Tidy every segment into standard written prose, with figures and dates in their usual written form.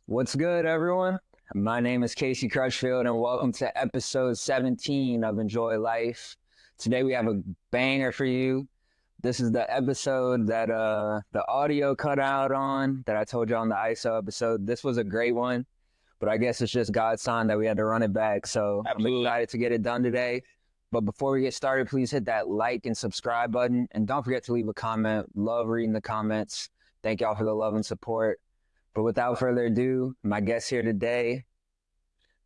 What's good, everyone? My name is Casey Crutchfield, and welcome to episode 17 of Enjoy Life. Today we have a banger for you. This is the episode that the audio cut out on that I told you on the ISO episode. This was a great one, but I guess it's just God's sign that we had to run it back. So Absolutely. I'm excited to get it done today. But before we get started, please hit that like and subscribe button, and don't forget to leave a comment. Love reading the comments. Thank y'all for the love and support. But without further ado, my guest here today,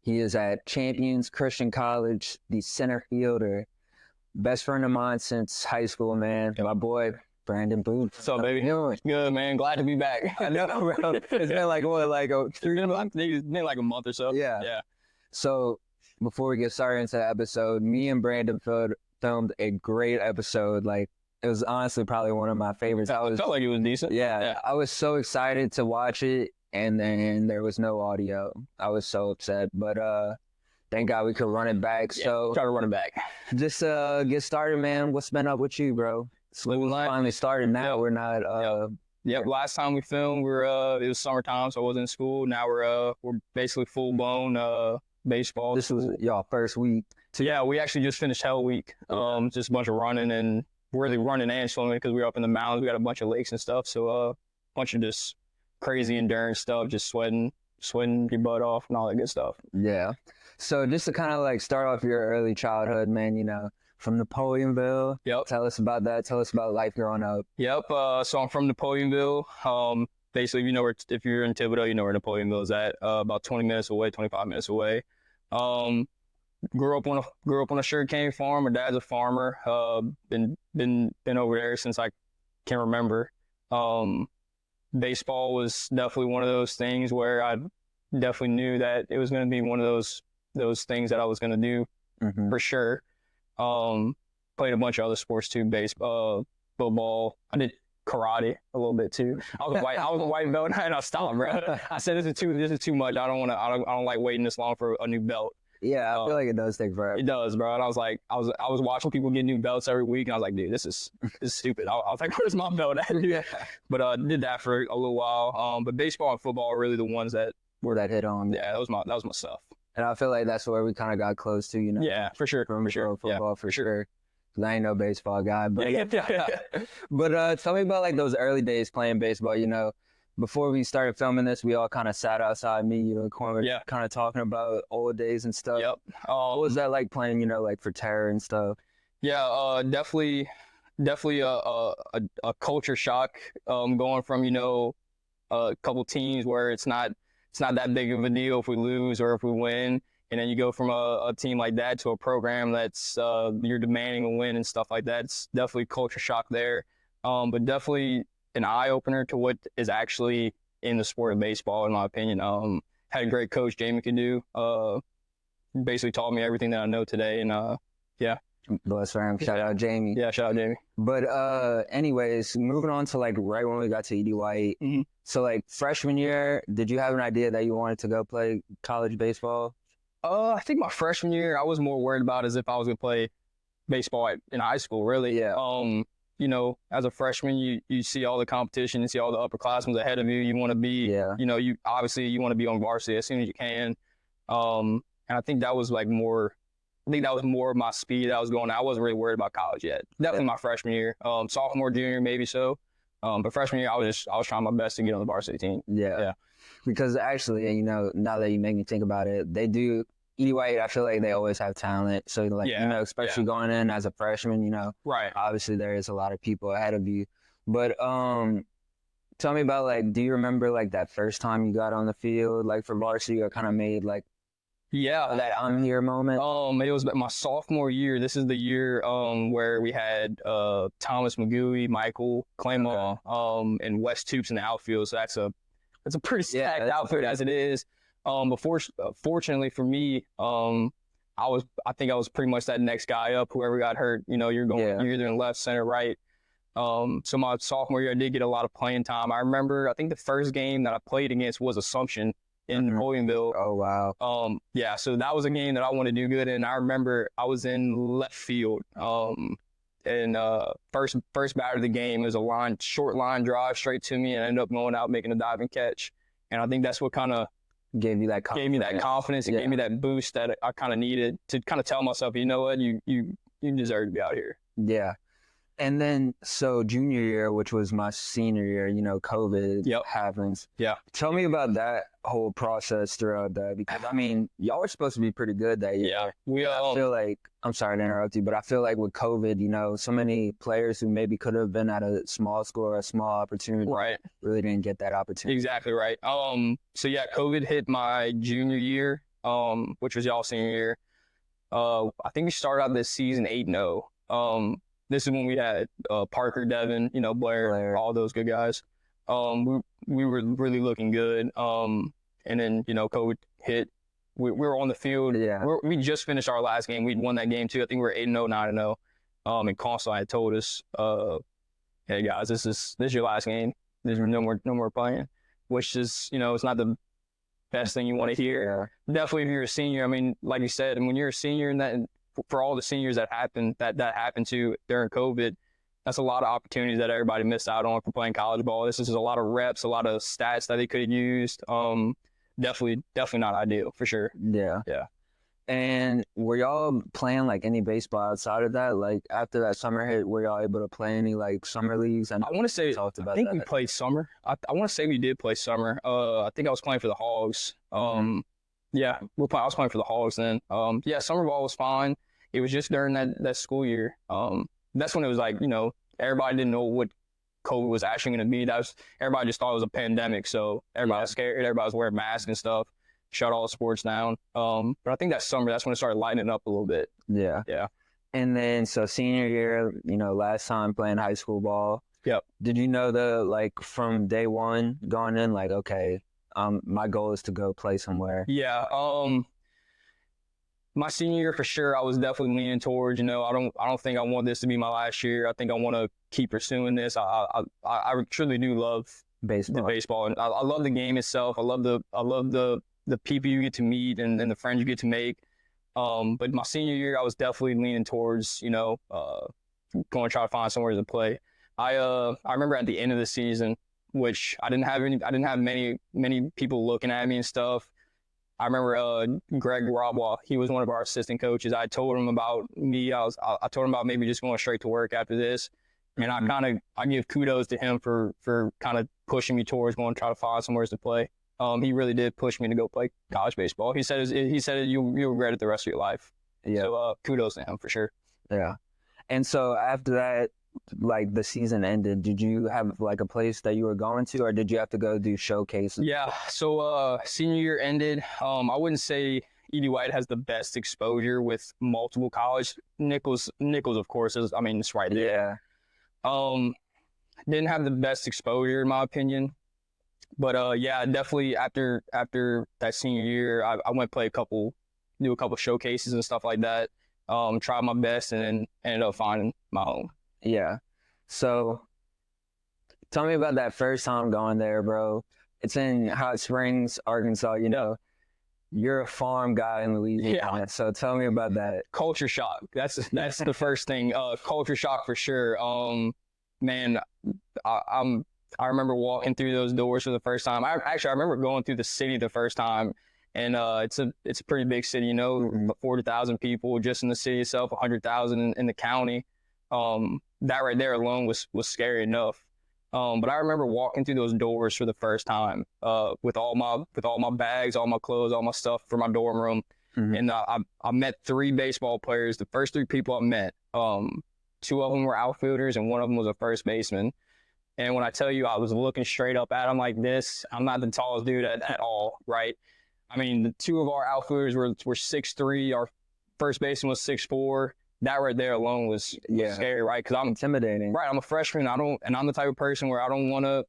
he is at Champions Christian College, the center fielder, best friend of mine since high school, man. My boy, Brandon Boudreaux. What's up, baby? Good, man. Glad to be back. I know, bro. It's been like, what, like It's been like a month or so. Yeah. So before we get started into the episode, me and Brandon filmed a great episode. Like, it was honestly probably one of my favorites. I felt like it was decent. Yeah, I was so excited to watch it, and then there was no audio. I was so upset, but thank God we could run it back. Yeah, so try to run it back. just get started, man. What's been up with you, bro? Living life. Finally started now. Yep. We're not. Yep. Last time we filmed, it was summertime, so I wasn't in school. Now we're basically full blown baseball. This was y'all first week. So yeah, we actually just finished Hell Week. Just a bunch of running and really running and swimming because we were up in the mountains. We got a bunch of lakes and stuff. So a bunch of just crazy endurance stuff, just sweating your butt off and all that good stuff. Yeah. So just to kind of like start off your early childhood, man, from Napoleonville. Yep. Tell us about that. Tell us about life growing up. Yep. So I'm from Napoleonville. Basically, if you're in Thibodeau, you know where Napoleonville is at. About 20 minutes away, 25 minutes away. Grew up on a sugarcane farm. My dad's a farmer. Been over there since I can remember. Baseball was definitely one of those things where I definitely knew that it was going to be one of those things that I was going to do for sure. Played a bunch of other sports too, baseball, football. I did karate a little bit too. I was a white belt and I stopped, bro. I said this is too much. I don't like waiting this long for a new belt. Yeah, I feel like it does take forever. It does, bro. And I was like, I was watching people get new belts every week, and I was like, dude, this is stupid. I was like, where's my belt at? Yeah. But did that for a little while. But baseball and football are really the ones that hit on. Yeah, that was my stuff. And I feel like that's where we kind of got close to, Yeah, for sure. From football, for sure. 'Cause I ain't no baseball guy, but Yeah. But tell me about like those early days playing baseball. Before we started filming this, we all kind of sat outside, me, you, and Corey, kind of talking about old days and stuff. Yep. What was that like playing? Like for Terror and stuff. Yeah. Definitely a culture shock. Going from a couple teams where it's not that big of a deal if we lose or if we win. And then you go from a team like that to a program that's you're demanding a win and stuff like that. It's definitely culture shock there. But definitely an eye-opener to what is actually in the sport of baseball, in my opinion. Had a great coach, Jamie Cadu. Basically taught me everything that I know today. And yeah. Bless her. Shout out Jamie. Yeah, shout out Jamie. But anyways, moving on to like right when we got to E.D. White. Mm-hmm. So like freshman year, did you have an idea that you wanted to go play college baseball? I think my freshman year, I was more worried about as if I was going to play baseball in high school, really. Yeah. As a freshman, you see all the competition, you see all the upperclassmen ahead of you. You want to be, you want to be on varsity as soon as you can. And I think that was more of my speed that I was going. I wasn't really worried about college yet. Definitely my freshman year. Sophomore, junior, maybe so. But freshman year, I was trying my best to get on the varsity team. Yeah. Because actually, now that you make me think about it, they do. E.D. White, I feel like they always have talent. So, especially going in as a freshman, right. Obviously there is a lot of people ahead of you. But tell me about, like, do you remember, like, that first time you got on the field, like, for varsity or kind of made, like, that I'm here moment? It was my sophomore year. This is the year where we had Thomas McGooey, Michael Claymore, and Wes Toops in the outfield. So that's a pretty stacked outfield as it is. Fortunately for me, I think I was pretty much that next guy up. Whoever got hurt, you're either in left, center, right. So my sophomore year, I did get a lot of playing time. I remember, I think the first game that I played against was Assumption in Napoleonville. Oh, wow. So that was a game that I wanted to do good in. I remember I was in left field. And first batter of the game was a short line drive straight to me, and I ended up going out making a diving catch. And I think that's what kind of gave me that confidence. It gave me that boost that I kind of needed to kind of tell myself, you know what, you deserve to be out here. Yeah. And then, so junior year, which was my senior year, you know, COVID happens. Yeah. Tell me about that whole process throughout that, because I mean, y'all were supposed to be pretty good that year. Yeah. I feel like, I'm sorry to interrupt you, but I feel like with COVID, you know, so many players who maybe could have been at a small school or a small opportunity, right, really didn't get that opportunity. Exactly right. So yeah, COVID hit my junior year, which was y'all senior year. I think we started out this season 8-0. This is when we had Parker, Devin, you know, Blair, all those good guys. We were really looking good. And then, you know, COVID hit. We were on the field. Yeah. We just finished our last game. We'd won that game too. I think we were 8-0, 9-0. And Constantine had told us, "Hey guys, this is your last game. There's no more playing," which is, you know, it's not the best thing you want to hear. Yeah. Definitely if you're a senior. I mean, like you said, and when you're a senior, and that for all the seniors that happened to during COVID, that's a lot of opportunities that everybody missed out on for playing college ball. This is a lot of reps, a lot of stats that they could have used. Definitely not ideal for sure. Yeah. And were y'all playing like any baseball outside of that? Like after that summer hit, were y'all able to play any like summer leagues? I want to say, I think we played summer. I want to say we did play summer. I think I was playing for the Hogs. Yeah, I was playing for the Hogs then. Yeah, summer ball was fine. It was just during that school year. That's when it was like, you know, everybody didn't know what COVID was actually going to be. Everybody just thought it was a pandemic, so everybody was scared. Everybody was wearing masks and stuff. Shut all the sports down. But I think that summer, that's when it started lightening up a little bit. Yeah. And then, so senior year, you know, last time playing high school ball. Yep. Did you know like from day one going in, like, okay, my goal is to go play somewhere? Yeah. My senior year for sure, I was definitely leaning towards, you know, I don't think I want this to be my last year. I think I want to keep pursuing this. I truly do love baseball, and I love the game itself. I love the people you get to meet and the friends you get to make. But my senior year, I was definitely leaning towards, you know, going to try to find somewhere to play. I remember at the end of the season, which I didn't have many people looking at me and stuff. I remember Greg Robwa, he was one of our assistant coaches. I told him about me. I told him about maybe just going straight to work after this. And I give kudos to him for kind of pushing me towards going to try to find somewhere to play. He really did push me to go play college baseball. He said you'll regret it the rest of your life. Yeah. So kudos to him for sure. Yeah. And so after that, like the season ended, did you have like a place that you were going to, or did you have to go do showcases? Yeah. So senior year ended. I wouldn't say E.D. White has the best exposure with multiple college. Nichols of course is. I mean, it's right there. Yeah. Didn't have the best exposure in my opinion. But yeah, definitely after that senior year, I went play do a couple showcases and stuff like that. Tried my best and then ended up finding my home. Yeah. So tell me about that first time going there, bro. It's in Hot Springs, Arkansas. You know, you're a farm guy in Louisiana. Yeah. So tell me about that. Culture shock. That's the first thing. Culture shock for sure. Man, I remember walking through those doors for the first time. I remember going through the city the first time, and it's a pretty big city, you know, 40,000 people just in the city itself, 100,000 in the county. That right there alone was scary enough. But I remember walking through those doors for the first time, with all my bags, all my clothes, all my stuff for my dorm room, and I met 3 baseball players. The first 3 people I met, 2 of them were outfielders, and 1 of them was a first baseman. And when I tell you I was looking straight up at him like this, I'm not the tallest dude at all, right? I mean, the 2 of our outfielders were 6'3", our first baseman was 6'4". That right there alone was scary, right? Because I'm intimidating. Right, I'm a freshman. I'm the type of person where I don't want to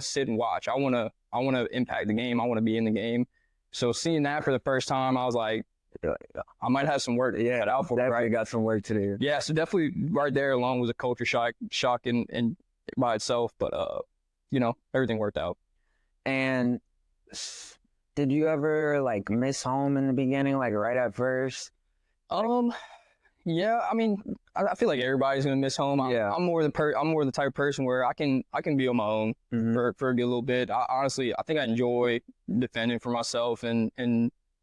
sit and watch. I want to impact the game. I want to be in the game. So seeing that for the first time, I was like, I might have some work. Yeah, definitely right? Got some work to do. Yeah, so definitely right there alone was a culture shock in by itself, but you know, everything worked out. And did you ever like miss home in the beginning, like right at first? Yeah, I mean, I feel like everybody's gonna miss home. I'm more the type of person where I can be on my own for a good little bit. Honestly, I think I enjoy defending for myself and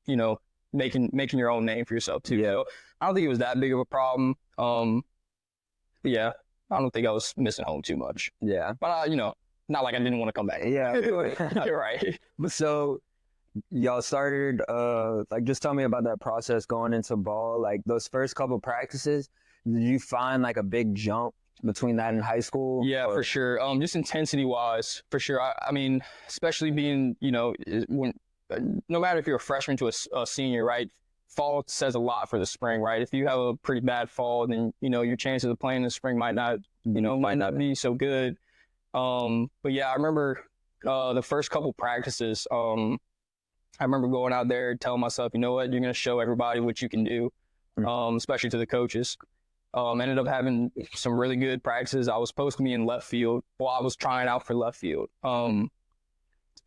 you know making your own name for yourself too. Yeah. So I don't think it was that big of a problem. But yeah, I don't think I was missing home too much. Yeah. But not like I didn't want to come back. Yeah. You're right. But so y'all started, like, just tell me about that process going into ball. Like, those first couple practices, did you find like a big jump between that and high school? Yeah, for sure. Just intensity wise, for sure. I mean, especially being, when no matter if you're a freshman to a senior, right? Fall says a lot for the spring, right? If you have a pretty bad fall, then your chances of playing in the spring might not be so good. But yeah, I remember the first couple practices. I remember going out there telling myself, you know what, you're going to show everybody what you can do, especially to the coaches. Ended up having some really good practices. I was supposed to be in left field. Well, I was trying out for left field. Ended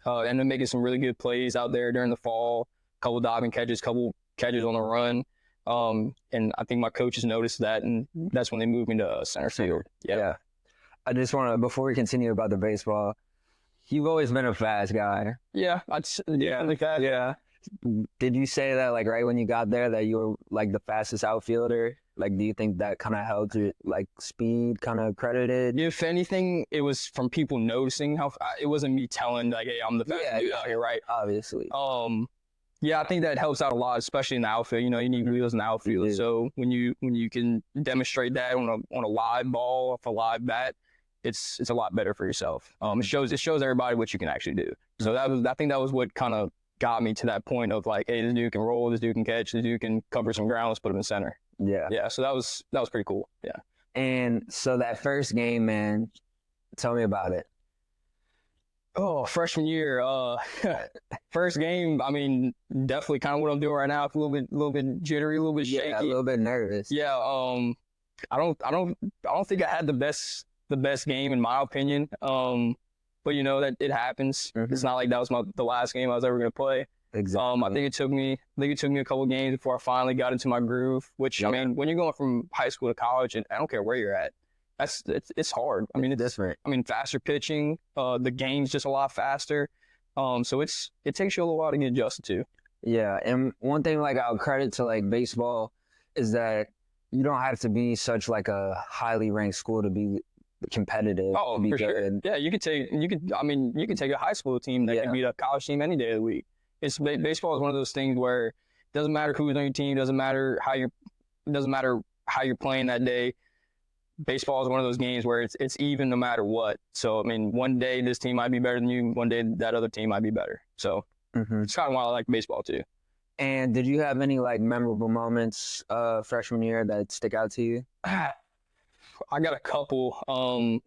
up making some really good plays out there during the fall. Couple diving catches, couple catches on the run. And I think my coaches noticed that, and that's when they moved me to center field. Yeah. I just want to, before we continue about the baseball, you've always been a fast guy. Yeah. Yeah. Did you say that, like, right when you got there that you were like the fastest outfielder? Like, do you think that kind of helped your like speed kind of credited? If anything, it was from people noticing how it wasn't me telling like, hey, I'm the fastest dude out here, right? Obviously. Yeah, I think that helps out a lot, especially in the outfield. You need wheels in the outfield. So when you can demonstrate that on a live ball, off a live bat, it's a lot better for yourself. It shows everybody what you can actually do. So I think that was what kind of got me to that point of like, hey, this dude can roll, this dude can catch, this dude can cover some ground, let's put him in center. Yeah. So that was pretty cool. Yeah. And so that first game, man, tell me about it. Oh, freshman year, first game. I mean, definitely kind of what I'm doing right now. It's a little bit jittery, a little bit shaky, a little bit nervous. Yeah. I don't think I had the best game in my opinion. But that it happens. It's not like that was the last game I was ever gonna play. Exactly. I think it took me a couple games before I finally got into my groove. Which I mean, when you're going from high school to college, and I don't care where you're at, it's hard. I mean, it's different. I mean, faster pitching. The game's just a lot faster. So it takes you a little while to get adjusted to. Yeah, and one thing like I'll credit to like baseball is that you don't have to be such like a highly ranked school to be competitive. Oh, to be for good. Sure. Yeah, you could take a high school team that can beat a college team any day of the week. Baseball is one of those things where it doesn't matter who's on your team, doesn't matter how you're playing that day. Baseball is one of those games where it's even no matter what. So I mean, one day this team might be better than you, one day that other team might be better. So it's kind of why I like baseball too. And did you have any like memorable moments freshman year that stick out to you? I got a couple. I'll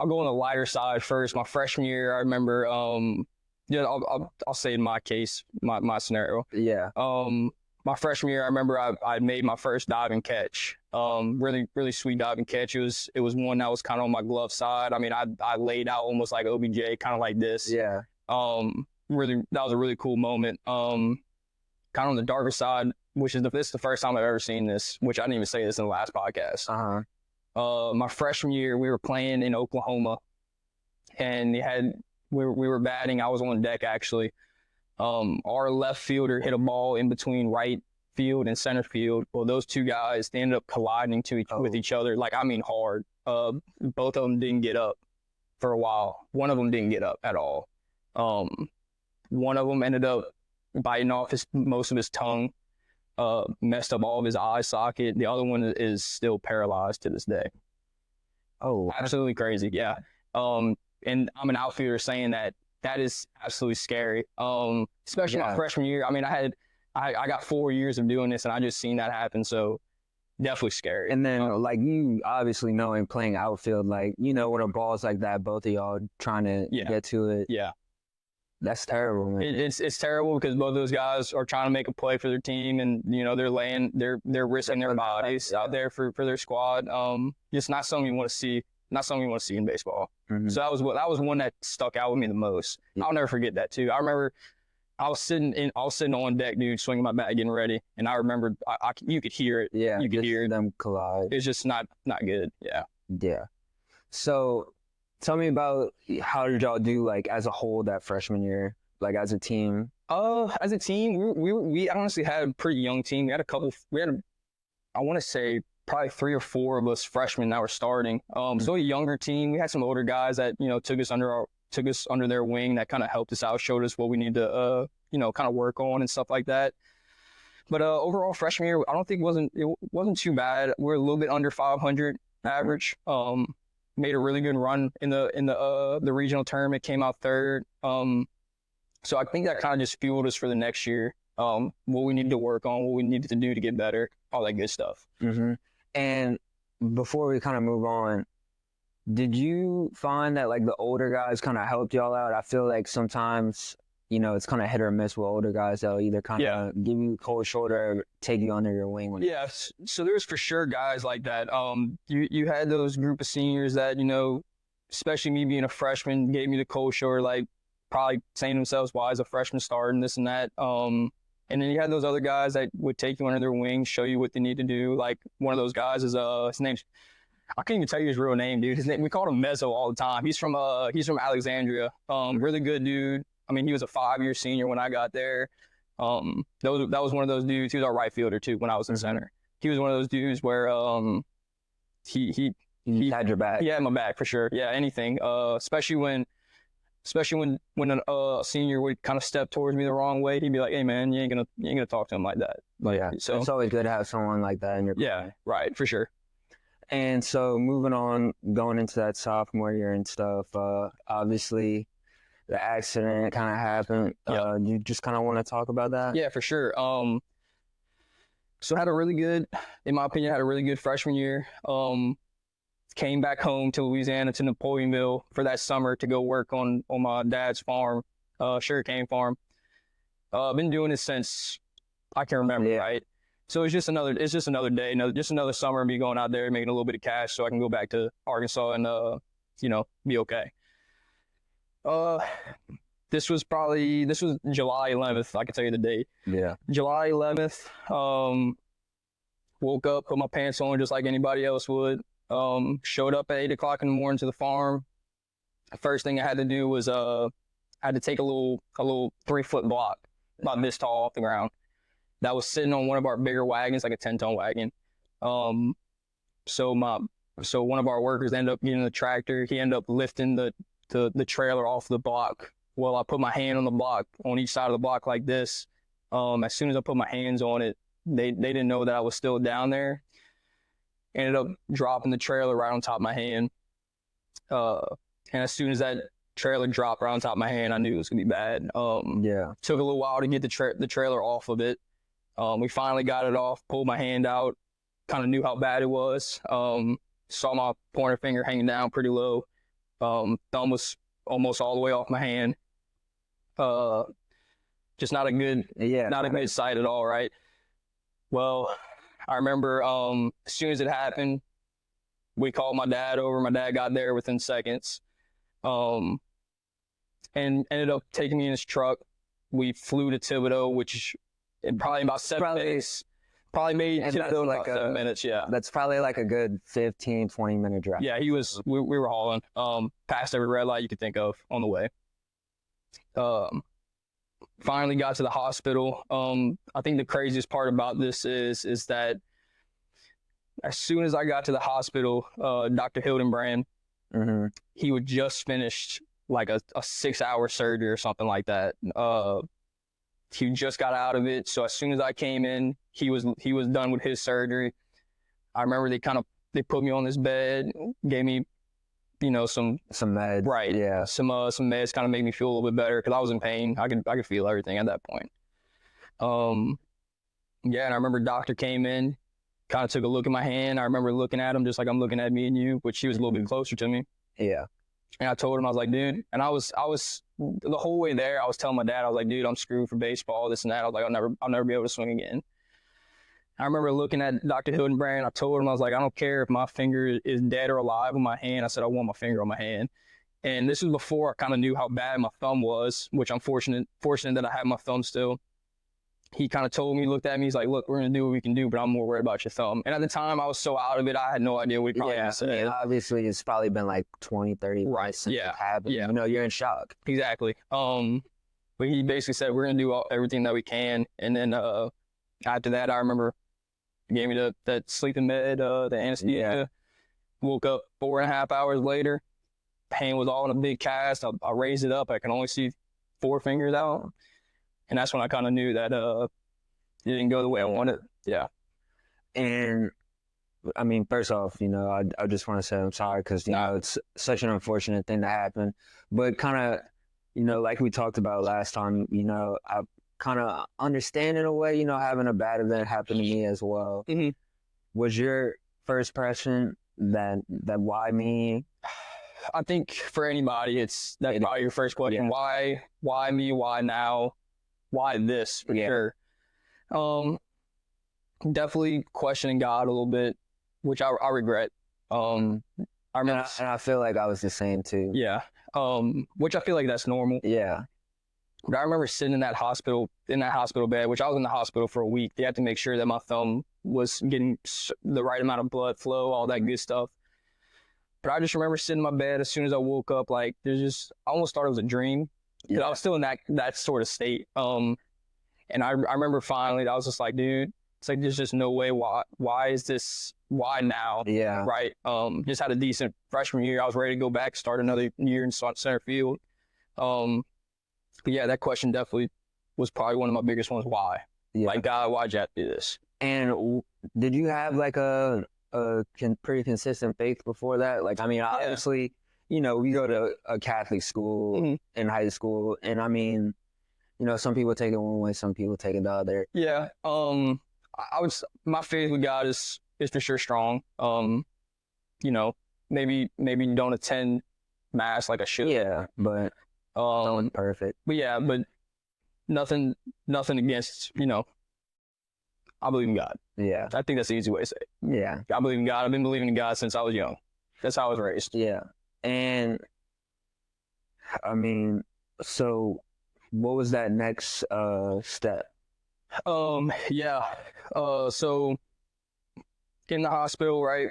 go on the lighter side first. My freshman year, I remember. I'll say in my case, my scenario. Yeah. My freshman year, I remember I made my first diving catch. Really, really sweet diving catch. It was one that was kind of on my glove side. I mean, I laid out almost like OBJ, kind of like this. Yeah. Really, that was a really cool moment. Kind of on the darker side, which is this is the first time I've ever seen this, which I didn't even say this in the last podcast. My freshman year, we were playing in Oklahoma, and we were batting. I was on deck actually. Our left fielder hit a ball in between right field and center field. Well, those two guys, they ended up colliding with each other. Like, I mean, hard. Both of them didn't get up for a while. One of them didn't get up at all. One of them ended up biting off most of his tongue, messed up all of his eye socket. The other one is still paralyzed to this day. Oh, absolutely crazy. Yeah. And I'm an outfielder saying that is absolutely scary. Especially my freshman year. I mean, I got 4 years of doing this and I just seen that happen. So definitely scary. And then like you obviously know in playing outfield, like, when a ball's like that, both of y'all trying to get to it. Yeah. That's terrible, man. It's terrible because both of those guys are trying to make a play for their team, and they're risking their bodies out there for their squad. Just not something you want to see. Not something you want to see in baseball. So that was one that stuck out with me the most. I'll never forget that too. I remember I was sitting on deck, dude, swinging my bat, getting ready, and I remember you could hear it. Yeah, you could hear them collide. It's just not good. Yeah. Yeah. So, tell me about how did y'all do like as a whole that freshman year, like as a team? As a team, we honestly had a pretty young team. We had I want to say probably 3 or 4 of us freshmen that were starting. So a younger team. We had some older guys that took us under their wing, that kind of helped us out, showed us what we need to kind of work on and stuff like that. But overall freshman year, I don't think it wasn't too bad. We're a little bit under 500 average. Made a really good run in the regional tournament, came out 3rd. So I think that kind of just fueled us for the next year. What we needed to work on, what we needed to do to get better, all that good stuff. Mm-hmm. And before we kind of move on, did you find that like the older guys kind of helped y'all out? I feel like sometimes, it's kind of hit or miss with older guys. They'll either kind of give you a cold shoulder or take you under your wing. So there's for sure guys like that. You had those group of seniors that, especially me being a freshman, gave me the cold shoulder, like probably saying to themselves, why is a freshman starting this and that? And then you had those other guys that would take you under their wing, show you what they need to do. Like one of those guys is his name's, I can't even tell you his real name, dude. His name, we called him Mezzo all the time. He's from Alexandria. Really good dude. I mean, he was a 5-year senior when I got there. That was one of those dudes. He was our right fielder too when I was in center. He was one of those dudes where he had your back. Yeah, my back for sure. Yeah, anything. Especially when a senior would kind of step towards me the wrong way, he'd be like, "Hey man, you ain't gonna talk to him like that." Well, yeah. So it's always good to have someone like that in your corner. Yeah, right, for sure. And so moving on, going into that sophomore year and stuff, obviously the accident kind of happened. Yep. You just kind of want to talk about that? Yeah, for sure. So in my opinion, had a really good freshman year. Came back home to Louisiana, to Napoleonville for that summer to go work on my dad's farm, sugarcane farm. Been doing this since I can remember, right? So it's just another day, another summer of me going out there making a little bit of cash so I can go back to Arkansas and be okay. This was July 11th. I can tell you the date. Yeah. July 11th. Woke up, put my pants on just like anybody else would. Showed up at 8 o'clock in the morning to the farm. The first thing I had to do was I had to take a little 3-foot block about this tall off the ground that was sitting on one of our bigger wagons, like a 10-ton wagon. So one of our workers ended up getting the tractor. He ended up lifting the trailer off the block. Well, I put my hand on the block, on each side of the block like this. As soon as I put my hands on it, they didn't know that I was still down there. Ended up dropping the trailer right on top of my hand. And as soon as that trailer dropped right on top of my hand, I knew it was gonna be bad. Took a little while to get the trailer off of it. We finally got it off, pulled my hand out, kind of knew how bad it was. Saw my pointer finger hanging down pretty low. Thumb was almost all the way off my hand. Just not a good sight at all, right? Well, I remember as soon as it happened, we called my dad over. My dad got there within seconds, and ended up taking me in his truck. We flew to Thibodeau, which in probably about 7 days. Probably made Thibodeau like 7 minutes. Yeah, that's probably like a good 15-20 minute drive. Yeah, we were hauling past every red light you could think of on the way. Finally got to the hospital. I think the craziest part about this is that as soon as I got to the hospital, Dr. Hildenbrand, he would just finished like a 6-hour surgery or something like that. He just got out of it. So as soon as I came in, he was done with his surgery. I remember they put me on this bed, gave me some meds. Right. Yeah. Some meds kind of made me feel a little bit better because I was in pain. I could feel everything at that point. Yeah, and I remember doctor came in, kind of took a look at my hand. I remember looking at him just like I'm looking at me and you, but she was a little bit closer to me. Yeah. And I told him, I was like, dude, and I was the whole way there, I was telling my dad, I was like, dude, I'm screwed for baseball, this and that. I was like, I'll never be able to swing again. I remember looking at Dr. Hildenbrand. I told him, I was like, I don't care if my finger is dead or alive on my hand. I said, I want my finger on my hand. And this was before I kind of knew how bad my thumb was, which I'm fortunate that I have my thumb still. He kind of told me, looked at me, he's like, look, we're going to do what we can do, but I'm more worried about your thumb. And at the time, I was so out of it, I had no idea what he probably Yeah, said. I mean, obviously, it's probably been like 20, 30 Right, since yeah, it happened. yeah. You know, you're in shock. Exactly. But he basically said, we're going to do everything that we can. And then after that, I remember he gave me that sleeping med, the anesthesia. Yeah. Woke up 4.5 hours later. Pain was all in a big cast. I raised it up. I can only see 4 fingers out. And that's when I kind of knew that it didn't go the way I wanted. Yeah. And I mean, first off, you know, I just want to say I'm sorry because, you know, it's such an unfortunate thing to happen. But kind of, you know, like we talked about last time, you know, I kind of understand in a way, you know, having a bad event happen to me as well. Mm-hmm. Was your first impression that why me? I think for anybody, that's probably your first question. Yeah. Why me? Why now? Why this? For sure. Definitely questioning God a little bit, which I regret. I remember, and I feel like I was the same too. Yeah. Which I feel like that's normal. Yeah. But I remember sitting in that hospital bed, which I was in the hospital for a week. They had to make sure that my thumb was getting the right amount of blood flow, all that good stuff. But I just remember sitting in my bed as soon as I woke up, like I almost thought it was a dream. Because I was still in that sort of state. And I remember finally, I was just like, dude, it's like, there's just no way. Why is this? Why now? Yeah. Right. Just had a decent freshman year. I was ready to go back, start another year in center field. But yeah, that question definitely was probably one of my biggest ones. Why? Yeah. Like, God, why'd you have to do this? And did you have like a pretty consistent faith before that? Like, I mean, obviously, you know, we go to a Catholic school in high school, and I mean, you know, some people take it one way, some people take it the other. Yeah. My faith with God is for sure strong. You know, maybe don't attend mass like I should. Yeah, but no one's perfect. But yeah, but nothing against, you know, I believe in God. Yeah. I think that's the easy way to say it. Yeah. I believe in God. I've been believing in God since I was young. That's how I was raised. Yeah. And I mean, so what was that next step? Yeah. So in the hospital, right?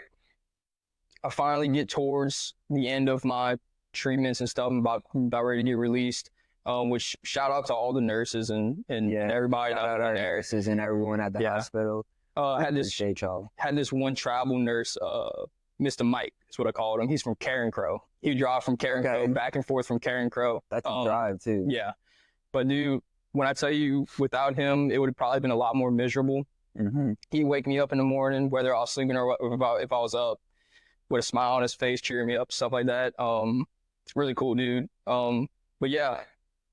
I finally get towards the end of my treatments and stuff. I'm about ready to get released. Which shout out to all the nurses and everybody. Shout out our nurses and everyone at the hospital. Had this one travel nurse, Mr. Mike, is what I called him. He's from Karen Crow. He would drive from Karen Crow, back and forth from Karen Crow. That's a drive too. Yeah. But dude, when I tell you, without him, it would have probably been a lot more miserable. Mm-hmm. He'd wake me up in the morning, whether I was sleeping or if I was up, with a smile on his face, cheering me up, stuff like that. It's really cool, dude. But yeah,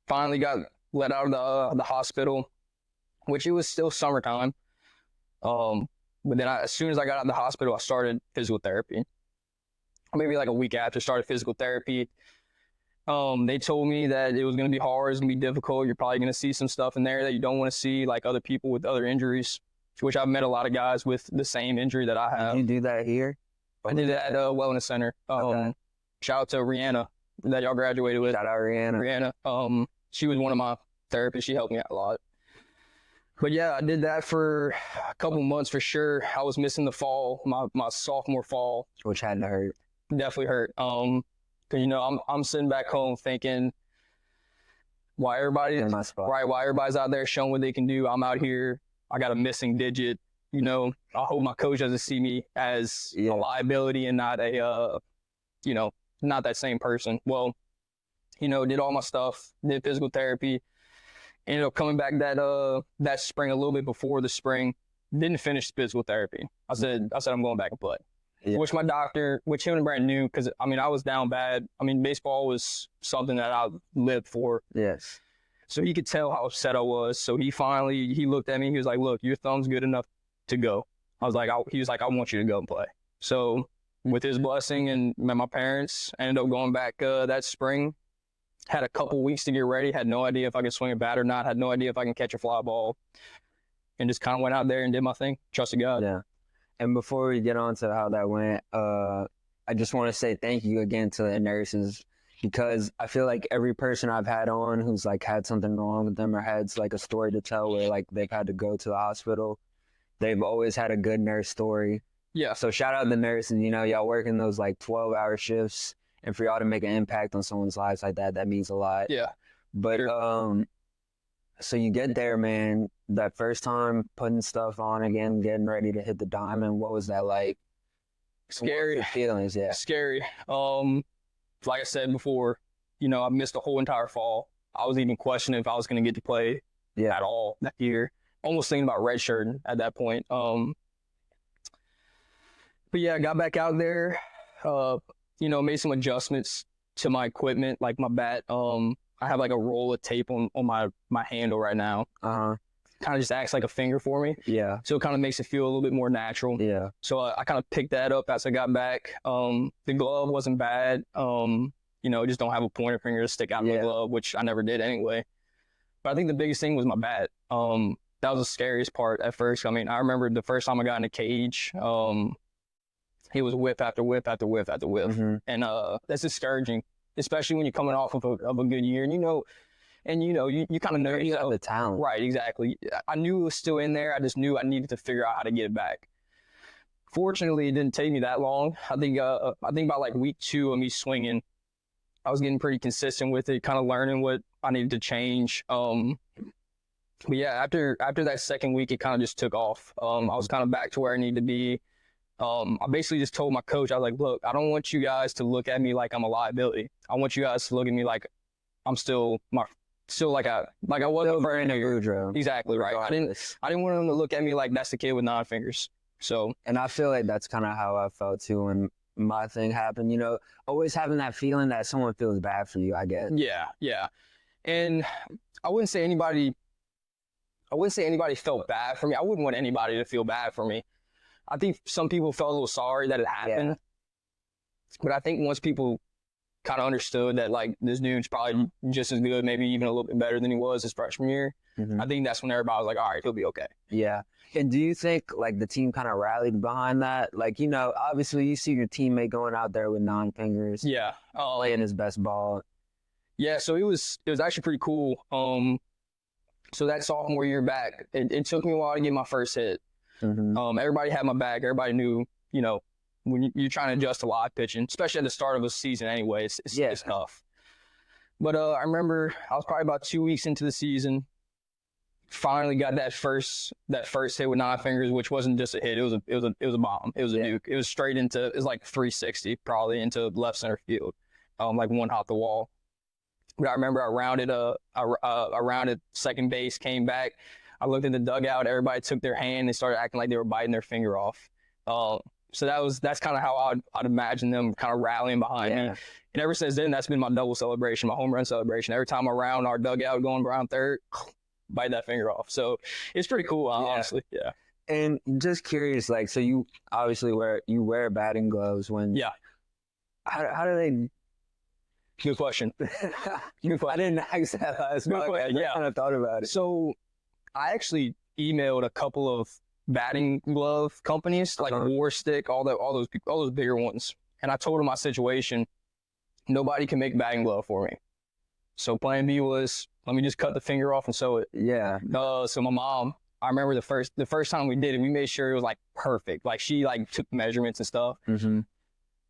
finally got let out of the hospital, which it was still summertime. But then as soon as I got out of the hospital, I started physical therapy. Maybe like a week after, started physical therapy. They told me that it was going to be hard, it's going to be difficult. You're probably going to see some stuff in there that you don't want to see, like other people with other injuries, which I've met a lot of guys with the same injury that I have. Did you do that here? I did that at Wellness Center. Shout out to Rihanna that y'all graduated with. Shout out Rihanna. She was one of my therapists. She helped me out a lot. But yeah, I did that for a couple months for sure. I was missing the fall, my sophomore fall, which had to hurt. Definitely hurt. Cause you know I'm sitting back home thinking, why everybody's out there showing what they can do. I'm out here. I got a missing digit. You know, I hope my coach doesn't see me as a liability and not not that same person. Well, you know, did all my stuff, did physical therapy. Ended up coming back that spring, a little bit before the spring. Didn't finish physical therapy. I said I'm going back and play. Yeah. Which my doctor, which him and Brent knew, because I mean I was down bad. I mean baseball was something that I lived for. Yes. So he could tell how upset I was. So he looked at me. He was like, "Look, your thumb's good enough to go." He was like, "I want you to go and play." So with his blessing and my parents, I ended up going back that spring. Had a couple weeks to get ready. Had no idea if I could swing a bat or not. Had no idea if I can catch a fly ball. And just kind of went out there and did my thing. Trusted God. Yeah. And before we get on to how that went, I just want to say thank you again to the nurses. because I feel like every person I've had on who's like had something wrong with them or had like a story to tell where like they've had to go to the hospital, they've always had a good nurse story. Yeah. So shout out the nurses, you know, y'all working those like 12-hour shifts, and for y'all to make an impact on someone's lives like that, that means a lot. Yeah. But so you get there, man, that first time putting stuff on again, getting ready to hit the diamond, what was that like? Scary feelings, yeah. Scary. Like I said before, you know, I missed the whole entire fall. I was even questioning if I was going to get to play at all that year. Almost thinking about redshirting at that point. But yeah, I got back out there, you know, made some adjustments to my equipment, like my bat. I have like a roll of tape on my handle right now. Kind of just acts like a finger for me. Yeah. So it kind of makes it feel a little bit more natural. Yeah. So I kind of picked that up as I got back. The glove wasn't bad. You know, just don't have a pointer finger to stick out in the glove, which I never did anyway. But I think the biggest thing was my bat. That was the scariest part at first. I mean, I remember the first time I got in the cage, it was whip after whip after whip after whip. And that's discouraging, especially when you're coming off of a good year. And you know, you kind of know you have the talent. Right, exactly. I knew it was still in there. I just knew I needed to figure out how to get it back. Fortunately, it didn't take me that long. I think about like week 2 of me swinging, I was getting pretty consistent with it, kind of learning what I needed to change. But yeah, after that second week, it kind of just took off. I was kind of back to where I needed to be. I basically just told my coach, I was like, look, I don't want you guys to look at me like I'm a liability. I want you guys to look at me like I'm still like I wasn't burning a Boudreaux. Exactly right. I didn't want them to look at me like that's the kid with 9 fingers. So, and I feel like that's kind of how I felt too when my thing happened. You know, always having that feeling that someone feels bad for you, I guess. Yeah. And I wouldn't say anybody felt bad for me. I wouldn't want anybody to feel bad for me. I think some people felt a little sorry that it happened. But I think once people kind of understood that like this dude's probably just as good, maybe even a little bit better than he was his freshman year, I think that's when everybody was like, all right, he'll be okay. Yeah. And do you think like the team kind of rallied behind that? Like, you know, obviously you see your teammate going out there with 9 fingers. Yeah. Playing his best ball. Yeah, so it was actually pretty cool. So that sophomore year back, it took me a while to get my first hit. Everybody had my back. Everybody knew, you know, when you're trying to adjust to live pitching, especially at the start of a season anyway, it's tough. But I remember I was probably about 2 weeks into the season, finally got that first hit with 9 fingers, which wasn't just a hit. It was a bomb. It was a nuke. It was straight into, it was like 360 probably into left center field, like one hot the wall. But I remember I rounded second base, came back. I looked at the dugout. Everybody took their hand. They started acting like they were biting their finger off. So that's kind of how I'd imagine them kind of rallying behind me. And ever since then, that's been my double celebration, my home run celebration. Every time I round our dugout going around third, bite that finger off. So it's pretty cool, honestly. Yeah. And just curious, like, so you obviously wear batting gloves when. Yeah. How do they? Good question. I didn't ask that last time. I kind of thought about it. So I actually emailed a couple of batting glove companies like War Stick, all those bigger ones. And I told them my situation. Nobody can make batting glove for me. So plan B was, let me just cut the finger off and sew it. Yeah. So my mom, I remember the first time we did it, we made sure it was like perfect. Like she like took measurements and stuff.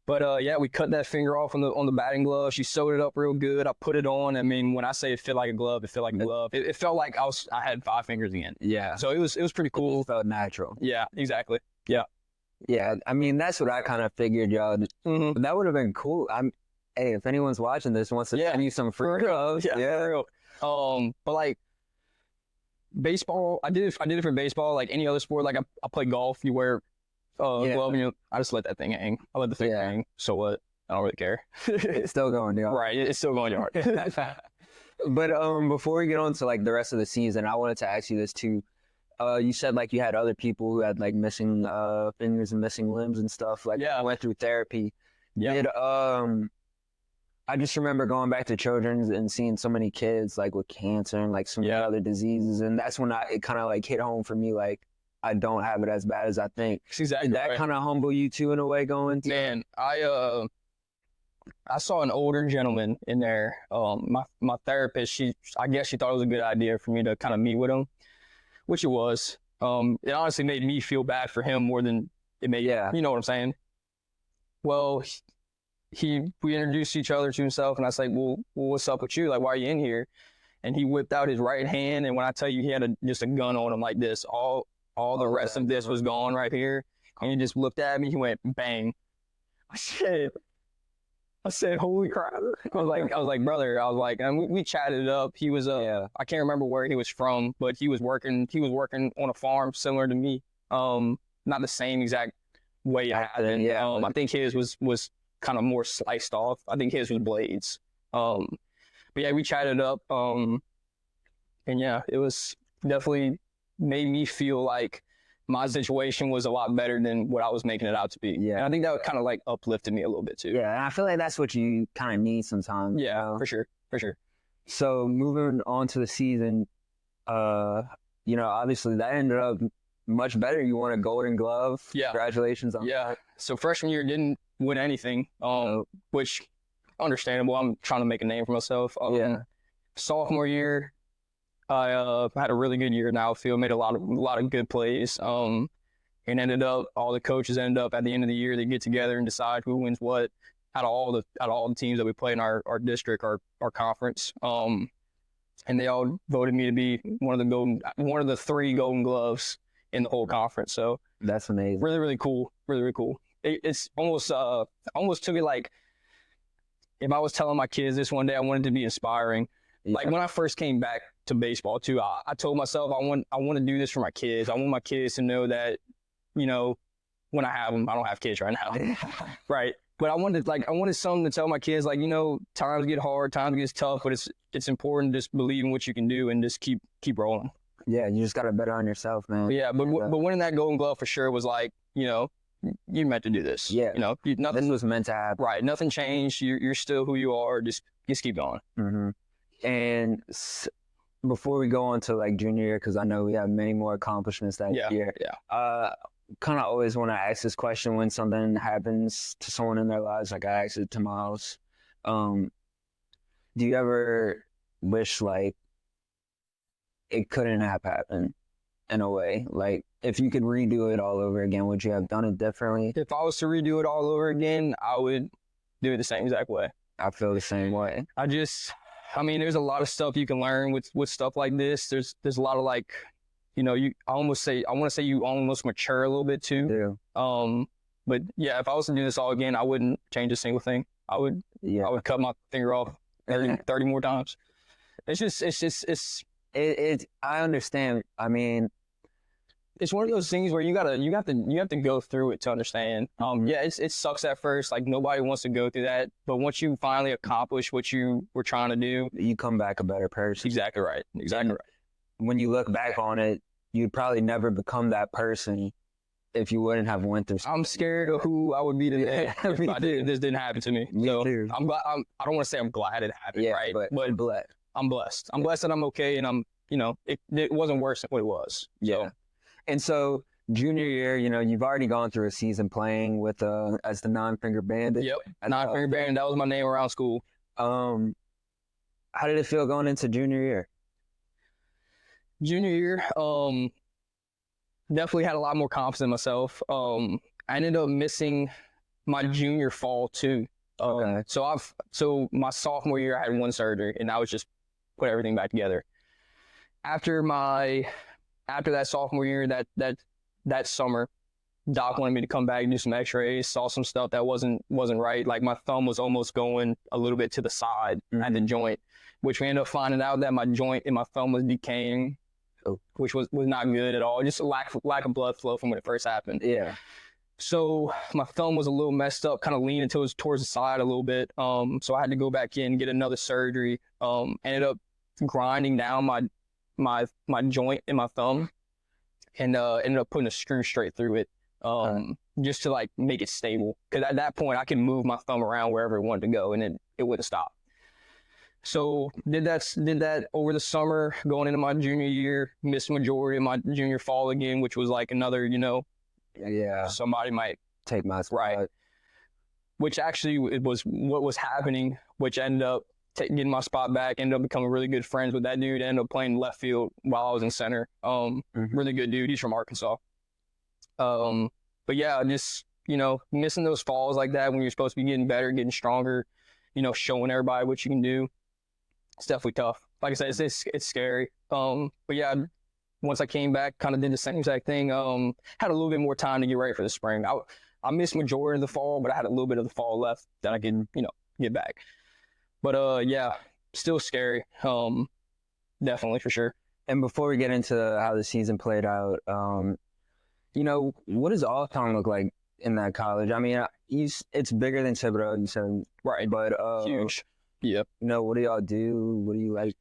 But yeah, we cut that finger off on the batting glove. She sewed it up real good. I put it on. I mean, when I say it fit like a glove, it fit like a glove. It felt like I had 5 fingers again. Yeah. So it was pretty cool. It felt natural. Yeah, exactly. Yeah. Yeah. I mean, that's what I kind of figured, y'all. But that would have been cool. Hey, if anyone's watching this wants to send you some free gloves. Yeah. For real. But like baseball, I did it for baseball. Like any other sport, like I play golf. You wear glove, and I just let that thing hang. I let the thing hang. So what? I don't really care. It's still going yard. Right. It's still going yard. But before we get on to like the rest of the season, I wanted to ask you this too. You said like you had other people who had like missing fingers and missing limbs and stuff. Like went through therapy. Yeah. I just remember going back to Children's and seeing so many kids like with cancer and like some other diseases, and that's when it kind of like hit home for me. Like I don't have it as bad as I think. Exactly. Did that kind of humble you too in a way going? Man, I I saw an older gentleman in there. My therapist, I guess she thought it was a good idea for me to kind of meet with him, which it was. It honestly made me feel bad for him more than it made, you know what I'm saying? Well, we introduced each other to himself, and I was like, well, what's up with you? Like, why are you in here? And he whipped out his right hand, and when I tell you he had just a gun on him like this, all the rest of this was gone right here. And he just looked at me, he went, bang. I said, holy crap. I was like, brother, and we chatted it up. He was, I can't remember where he was from, but he was working on a farm similar to me. Not the same exact way I had it. I think his was kind of more sliced off. I think his was blades. But yeah, we chatted up. And yeah, it was definitely made me feel like my situation was a lot better than what I was making it out to be. Yeah. And I think that kind of like uplifted me a little bit too. Yeah, and I feel like that's what you kind of need sometimes. Yeah, for sure. So moving on to the season, obviously that ended up much better. You won a Golden Glove. Yeah. Congratulations on that. So freshman year didn't win anything, which understandable. I'm trying to make a name for myself. Sophomore year, I had a really good year in the outfield, made a lot of good plays. And all the coaches ended up at the end of the year, they get together and decide who wins what out of all the teams that we play in our district, our conference. And they all voted me to be one of the 3 Golden Gloves in the whole conference. So that's amazing. Really, really cool. Really, really cool. It's almost took me like, if I was telling my kids this one day, I wanted to be inspiring. Yeah. Like when I first came back to baseball too, I told myself I want to do this for my kids. I want my kids to know that, when I have them, I don't have kids right now, right? But I wanted something to tell my kids, like, times get hard, times get tough, but it's important to just believe in what you can do and just keep rolling. Yeah, you just got to bet on yourself, man. Yeah, but winning that Golden Glove for sure was like, you meant to do this. Yeah, nothing was meant to happen. Right, nothing changed. You're still who you are. Just keep going. Mm-hmm. And before we go on to like junior year, because I know we have many more accomplishments that year. Yeah. Kind of always want to ask this question when something happens to someone in their lives. Like I asked it to Miles. Do you ever wish like it couldn't have happened in a way? Like if you could redo it all over again, would you have done it differently? If I was to redo it all over again, I would do it the same exact way. I feel the same way. There's a lot of stuff you can learn with stuff like this. There's a lot of like, I want to say you almost mature a little bit too. Yeah. But yeah, if I was to do this all again, I wouldn't change a single thing. I would cut my finger off 30 more times. I understand. I mean, it's one of those things where you have to go through it to understand. It sucks at first. Like nobody wants to go through that, but once you finally accomplish what you were trying to do, you come back a better person. Exactly right. When you look back on it, you'd probably never become that person if you wouldn't have went through. I'm scared of who I would be today if this didn't happen to me. Me too. I'm glad. I don't want to say I'm glad it happened, right? But blessed. I'm blessed. I'm blessed that I'm okay, and it wasn't worse than what it was. Yeah. And so junior year, you've already gone through a season playing with as the non-finger bandit. Yep. Non-finger bandit. That was my name around school. How did it feel going into junior year? Junior year, definitely had a lot more confidence in myself. I ended up missing my junior fall too. Okay. So my sophomore year, I had 1 surgery, and I was just put everything back together. After that sophomore year, that summer, Doc wanted me to come back and do some X-rays. Saw some stuff that wasn't right. Like my thumb was almost going a little bit to the side at the joint, which we ended up finding out that my joint in my thumb was decaying, which was not good at all. Just lack of blood flow from when it first happened. Yeah. So my thumb was a little messed up, kind of leaning towards the side a little bit. So I had to go back in, get another surgery. Ended up grinding down my joint in my thumb, and ended up putting a screw straight through it, just to like make it stable. Because at that point I can move my thumb around wherever it wanted to go, and it wouldn't stop. So did that over the summer, going into my junior year. Missed majority of my junior fall again, which was like another, yeah, somebody might take my spot. Right. which actually it was what was happening, which ended up getting my spot back, ended up becoming really good friends with that dude, ended up playing left field while I was in center. Really good dude. He's from Arkansas. But yeah, just, missing those falls like that when you're supposed to be getting better, getting stronger, showing everybody what you can do. It's definitely tough. Like I said, it's scary. But yeah, once I came back, kind of did the same exact thing. Had a little bit more time to get ready for the spring. I missed majority of the fall, but I had a little bit of the fall left that I can, get back. But yeah, still scary. Definitely for sure. And before we get into how the season played out, what does all time look like in that college? I mean, it's bigger than Thibodeau, you said, right? But huge. Yeah. What do y'all do? What do you like?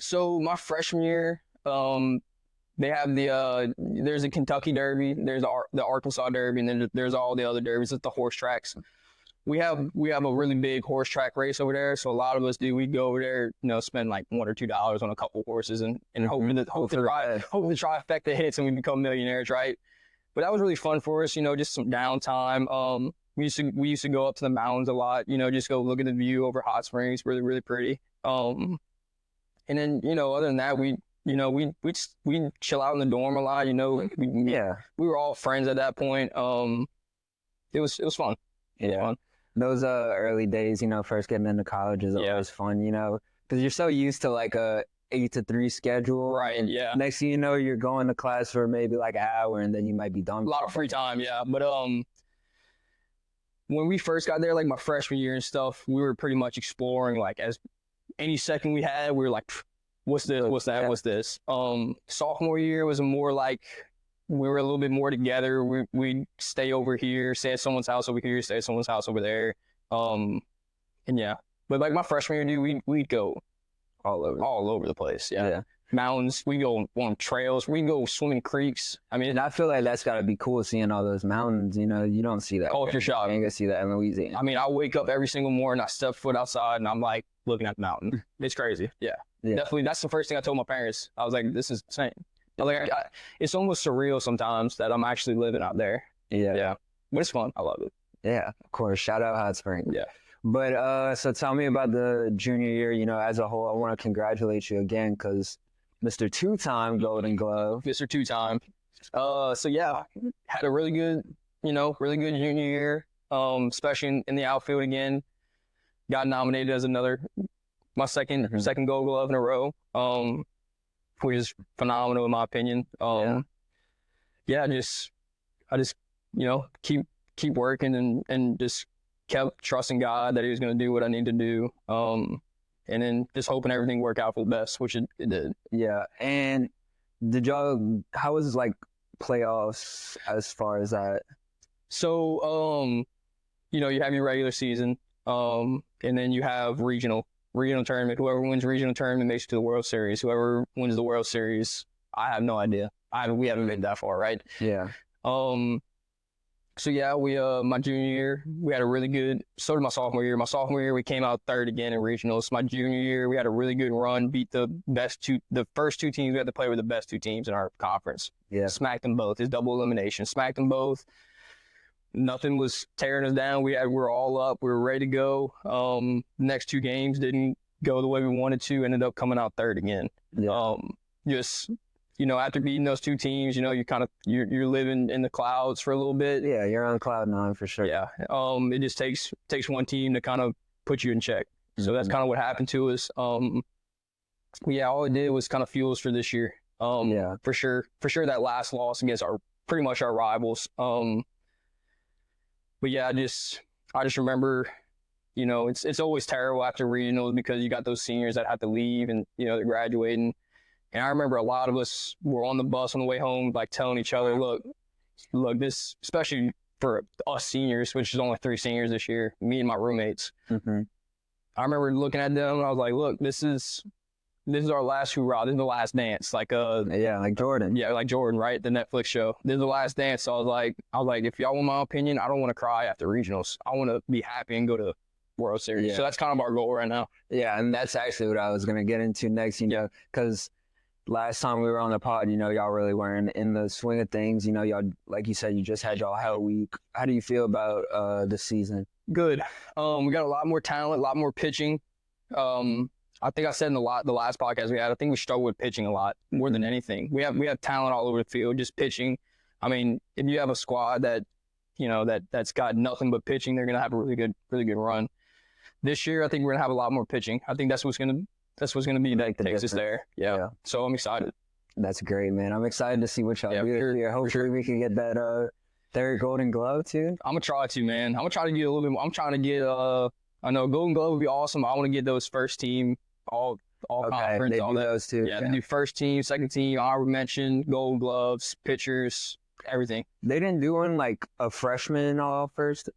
So my freshman year, they have there's a Kentucky Derby, there's the Arkansas Derby, and then there's all the other derbies. It's the horse tracks. We have a really big horse track race over there, so a lot of us we go over there, spend like $1 or $2 on a couple horses and hope the trifecta hits and we become millionaires, right? But that was really fun for us, just some downtime. We used to go up to the mountains a lot, just go look at the view over Hot Springs, really, really pretty. And then, other than that, we chill out in the dorm a lot, we were all friends at that point. It was fun. Yeah. Fun. Those early days, first getting into college is always fun, because you're so used to like a 8 to 3 schedule. Right. Yeah. Next thing you know, you're going to class for maybe like an hour and then you might be done. A lot of free time. Yeah. But, when we first got there, like my freshman year and stuff, we were pretty much exploring, like as any second we had, we were like, what's this? What's that? Yeah. What's this? Sophomore year was more like, we were a little bit more together. We'd stay over here, stay at someone's house over here, stay at someone's house over there. And yeah, but like my freshman year, dude, we'd go all over the place. Yeah. Mountains. We go on trails. We go swimming creeks. I mean, and I feel like that's got to be cool seeing all those mountains. You don't see that. Culture shock. You ain't gonna see that in Louisiana. I mean, I wake up every single morning, I step foot outside, and I'm like looking at the mountain. It's crazy. Yeah. Definitely. That's the first thing I told my parents. I was like, this is insane. Like, it's almost surreal sometimes that I'm actually living out there. Yeah. But it's fun. I love it. Yeah, of course. Shout out Hot Springs. Yeah. But so tell me about the junior year, as a whole. I want to congratulate you again because Mr. Two-time Golden Glove. Mr. Two-time. So yeah, had a really good junior year, especially in the outfield again. Got nominated as my second Gold Glove in a row. Which is phenomenal in my opinion. I just keep working and just kept trusting God that He was going to do what I need to do. And then just hoping everything worked out for the best, which it did. Yeah. And how was like playoffs as far as that? So, you have your regular season, and then you have regional tournament. Whoever wins regional tournament makes it to the World Series. Whoever wins the World Series, I have no idea. We haven't been that far, right? Yeah. So yeah, my junior year, we had a really good, so did my sophomore year. My sophomore year, we came out third again in regionals. My junior year, we had a really good run, beat the first two teams we had to play with the best two teams in our conference. Yeah. Smacked them both. It's double elimination. Smacked them both. Nothing was tearing us down. We were all up. We were ready to go. Next two games didn't go the way we wanted to. Ended up coming out third again. Yeah. After beating those two teams, you're living in the clouds for a little bit. Yeah, you're on cloud 9 for sure. Yeah. It just takes one team to kind of put you in check. So that's kind of what happened to us. Yeah, all it did was kind of fuel us for this year. Yeah. For sure that last loss against pretty much our rivals. But yeah, I just remember, it's always terrible after regionals because you got those seniors that have to leave and, they're graduating. And I remember a lot of us were on the bus on the way home, like telling each other, look, this, especially for us seniors, which is only 3 seniors this year, me and my roommates. Mm-hmm. I remember looking at them and I was like, look, this is our last hoorah. This is the last dance. Like Jordan. Yeah, like Jordan, right? The Netflix show. This is the last dance. So I was like, if y'all want my opinion, I don't want to cry after regionals. I want to be happy and go to World Series. Yeah. So that's kind of our goal right now. Yeah, and that's actually what I was going to get into next, because last time we were on the pod, y'all really weren't in the swing of things. Y'all, like you said, you just had y'all Hell Week. How do you feel about the season? Good. We got a lot more talent, a lot more pitching. I think I said in the last podcast we had, I think we struggle with pitching a lot more than anything. We have talent all over the field, just pitching. I mean, if you have a squad that, that's got nothing but pitching, they're gonna have a really good run. This year, I think we're gonna have a lot more pitching. I think that's what's gonna be that takes us there. Yeah. So I'm excited. That's great, man. I'm excited to see what y'all do here. Hopefully we can get that third Golden Glove too. I'm gonna try to, man. I'm gonna try to get a little bit more. I'm trying to get I know Golden Glove would be awesome. I want to get those first team all conference, they all do that. those too. Yeah, they do first team, second team, honorable mention, Gold Gloves, pitchers, everything. They didn't do one like a freshman all first?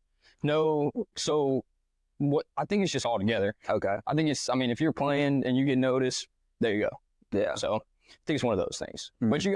No, so what I think it's just all together. Okay. I think if you're playing and you get noticed, there you go. Yeah. So I think it's one of those things. Mm-hmm. But you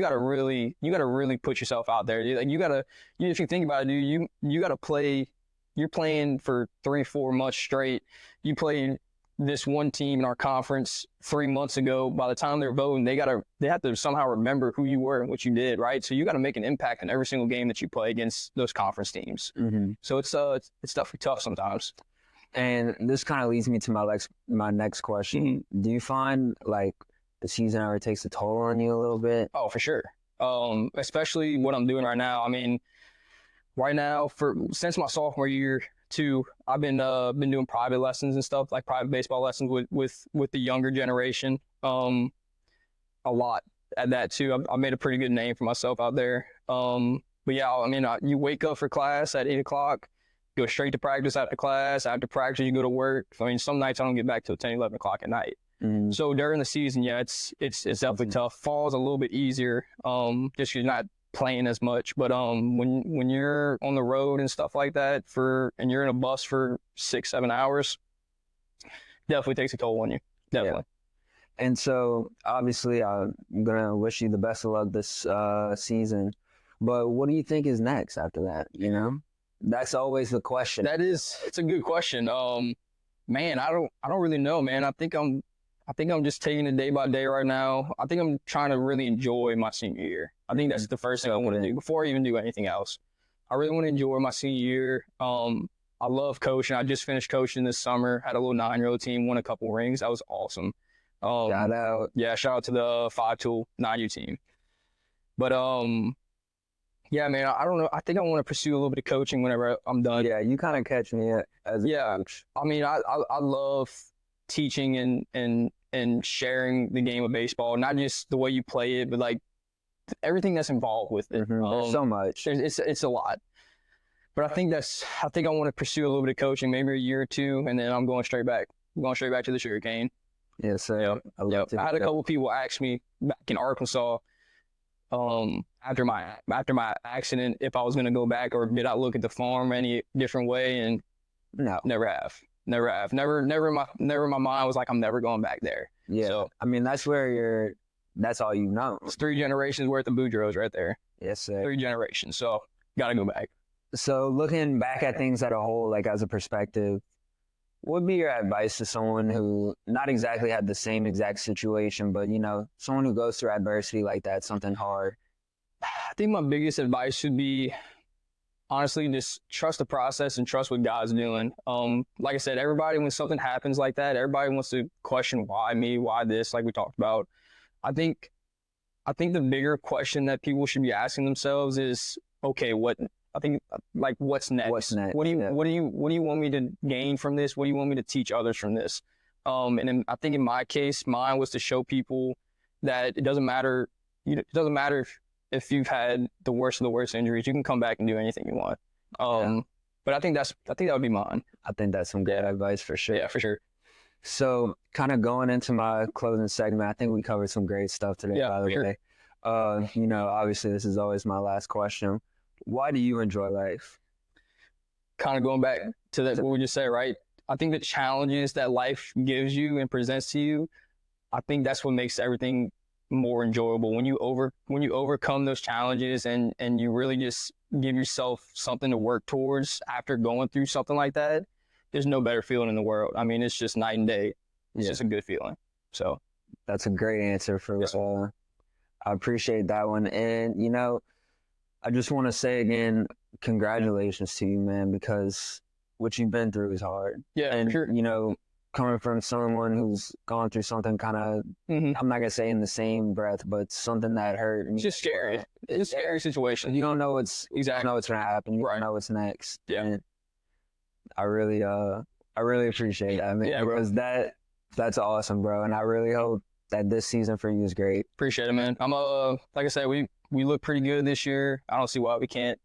gotta really put yourself out there. Like if you think about it, dude, you gotta play. You're playing for 3-4 months straight. You played this one team in our conference 3 months ago. By the time they're voting, they have to somehow remember who you were and what you did, right? So you got to make an impact in every single game that you play against those conference teams. Mm-hmm. So it's definitely tough sometimes. And this kind of leads me to my next question. Mm-hmm. Do you find like the season ever takes a toll on you a little bit? Oh, for sure. Especially what I'm doing right now. I mean, right now since my sophomore year too, I've been doing private lessons and stuff, like private baseball lessons with the younger generation. A lot at that too. I made a pretty good name for myself out there. But yeah, I mean, you wake up for class at 8 o'clock, go straight to practice after class. After practice, you go to work. I mean, some nights I don't get back till 10, 11 o'clock at night. Mm-hmm. So during the season, yeah, it's definitely tough. Fall's a little bit easier, just because you're not playing as much. But when you're on the road and stuff like that and you're in a bus for 6-7 hours, definitely takes a toll on you. Definitely. Yeah. And so obviously I'm gonna wish you the best of luck this season. But what do you think is next after that? That's always the question. It's a good question. Man, I don't really know, man. I think I'm just taking it day by day right now. I think I'm trying to really enjoy my senior year. I think that's the first thing I want to do before I even do anything else. I really want to enjoy my senior year. I love coaching. I just finished coaching this summer. Had a little 9-year-old team, won a couple rings. That was awesome. Shout out. Yeah, shout out to the 5-tool 9U team. But yeah, man, I don't know. I think I want to pursue a little bit of coaching whenever I'm done. Yeah, you kind of catch me as a coach. I mean, I love teaching and sharing the game of baseball, not just the way you play it, but like everything that's involved with it. Mm-hmm. There's so much. It's a lot. But I think I want to pursue a little bit of coaching, maybe a year or two, and then I'm going straight back to the sugarcane. Yes, sir. Yep. I had a couple people ask me back in Arkansas, after my accident, if I was going to go back or did I look at the farm any different way, and no, never have. Never in my mind was like, I'm never going back there. Yeah. So, I mean, that's all you know. It's 3 generations worth of Boudreaux right there. Yes, sir. 3 generations. So gotta go back. So looking back at things at a whole, like as a perspective, what would be your advice to someone who not exactly had the same exact situation, but someone who goes through adversity like that, something hard? I think my biggest advice would be, honestly, just trust the process and trust what God's doing. Like I said, everybody, when something happens like that, everybody wants to question why me, why this, like we talked about. I think the bigger question that people should be asking themselves is, okay, what's next? What's next? What do you want me to gain from this? What do you want me to teach others from this? And I think in my case, mine was to show people that it doesn't matter. It doesn't matter if you've had the worst of the worst injuries, you can come back and do anything you want. But I think that would be mine. I think that's some good advice for sure. Yeah, for sure. So kind of going into my closing segment, I think we covered some great stuff today, by the way. Obviously this is always my last question. Why do you enjoy life? Kind of going back to that, what we just said, right? I think the challenges that life gives you and presents to you, I think that's what makes everything more enjoyable. When you overcome those challenges and you really just give yourself something to work towards after going through something like that, there's no better feeling in the world. I mean, it's just night and day. It's just a good feeling. So That's a great answer for Yes, I appreciate that one. And, you know, I just want to say again, congratulations to you, man, because what you've been through is hard. Yeah, And, sure. you know, coming from someone who's gone through something kind of, Mm-hmm. I'm not going to say in the same breath, but something that hurt. It's just scary. It's a scary situation. You don't know what's Exactly. know what's going to happen. You Right. don't know what's next. Yeah. And I really appreciate that, man. Yeah, bro. Because that's awesome, bro. And I really hope that this season for you is great. Appreciate it, man. I'm like I said, we look pretty good this year. I don't see why we can't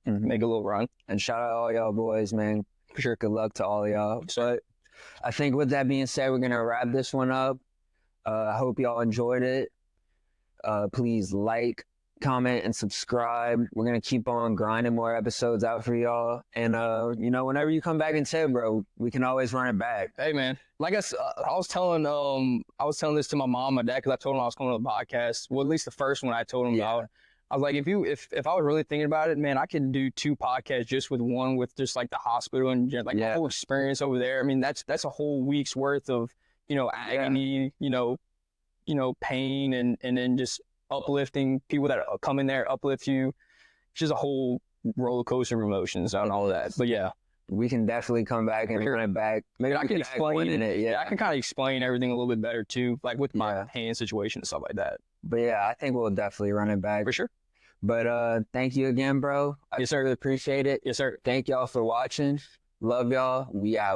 make a little run. And shout out to all y'all boys, man. For sure, good luck to all y'all. But I think with that being said, we're gonna wrap this one up. I hope y'all enjoyed it. Please like, comment, and subscribe. We're gonna keep on grinding more episodes out for y'all. And you know, whenever you come back and say, bro, we can always run it back. Hey, man. Like I was telling this to my mom, my dad, because I told him I was coming to the podcast. Well, at least the first one I told him about. I was like, if I was really thinking about it, man, I could do 2 podcasts just with one, with just like the hospital and like the whole experience over there. I mean, that's a whole week's worth of, you know, agony, you know, pain, and then just uplifting people that come in there, uplift you. It's just a whole roller coaster of emotions and all of that. But yeah, we can definitely come back and run it back. Maybe I can explain it. Yeah, I can kind of explain everything a little bit better too, like with my hand situation and stuff like that. But yeah, I think we'll definitely run it back For sure. But thank you again, bro. I Yes, sir. really appreciate it. Yes, sir. Thank y'all for watching. Love y'all. We out.